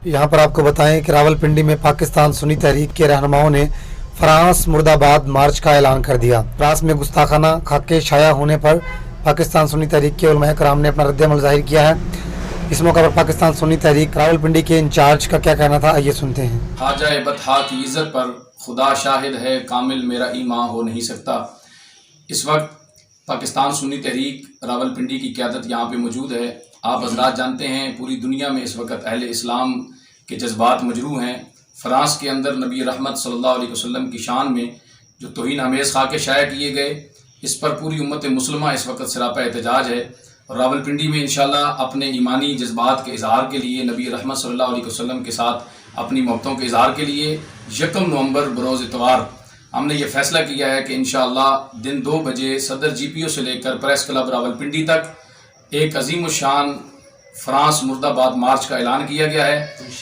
यहाँ पर आपको बताएं कि रावलपिंडी में पाकिस्तान सुन्नी तहरीक के रहनुमाओं ने फ्रांस मुर्दाबाद मार्च का ऐलान कर दिया। फ्रांस में गुस्ताखाना खाके शाया होने पर पाकिस्तान सुन्नी तहरीक के उलमा कराम ने अपना रद्द-ए-अमल जाहिर किया है। इस मौके पर पाकिस्तान सुन्नी तहरीक रावलपिंडी के इंचार्ज का क्या कहना था, आइए सुनते हैं। खाजा बतहा की इज़्ज़त पर खुदा शाहिद है, कामिल मेरा ईमान हो नहीं सकता। इस वक्त पाकिस्तान सुन्नी तहरीक रावलपिंडी की क़यादत यहाँ पे मौजूद है। आप हज़रात जानते हैं पूरी दुनिया में इस वक्त अहले इस्लाम के जज्बात मजरू हैं। फ़्रांस के अंदर नबी रहमत सल्लल्लाहु अलैहि वसल्लम की शान में जो तौहीन आमेज़ खाके शाया किए गए, इस पर पूरी उम्मत मुस्लिमा इस वक्त सरापा एहतजाज है। और रावलपिंडी में इंशाअल्लाह अपने ईमानी जज्बात के इजहार के लिए, नबी रहमत सल्लल्लाहु अलैहि वसल्लम के साथ अपनी मोहब्बतों के इजहार के लिए 1 नवंबर बरोज़ इतवार हमने ये फ़ैसला किया है कि इंशाअल्लाह दिन 2 बजे सदर GPO से लेकर प्रेस क्लब रावलपिंडी तक एक अजीम शान फ्रांस मुर्दाबाद मार्च का ऐलान किया गया है।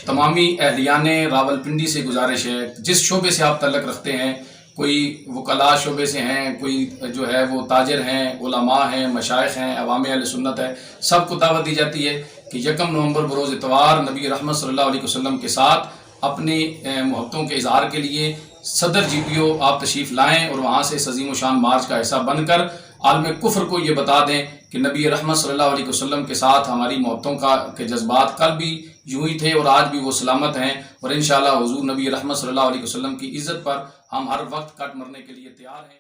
तमामी अहलियाने रावलपिंडी से गुजारिश है, जिस शोबे से आप तल्लक रखते हैं, कोई वकला शोबे से हैं, कोई जो है वो ताजर हैं, उलमा हैं, मशाइख हैं, अवाम अहले सुन्नत है, सबको दावत दी जाती है कि 1 नवंबर बरोज़ इतवार नबी रहमत सल्लल्लाहु अलैहि वसल्लम के साथ अपनी मोहब्बतों के इजहार के लिए सदर GPO आप तशरीफ़ लाएँ और वहाँ से इस अज़ीम शान मार्च का हिस्सा बनकर आलम कुफ्र को ये बता दें कि नबी रहमत सल्लल्लाहु अलैहि वसल्लम के साथ हमारी मोहब्बतों के जज्बात कल भी यूं ही थे और आज भी वो सलामत हैं। और इंशाअल्लाह हुज़ूर नबी रहमत सल्लल्लाहु अलैहि वसल्लम की इज़्ज़त पर हम हर वक्त कट मरने के लिए तैयार हैं।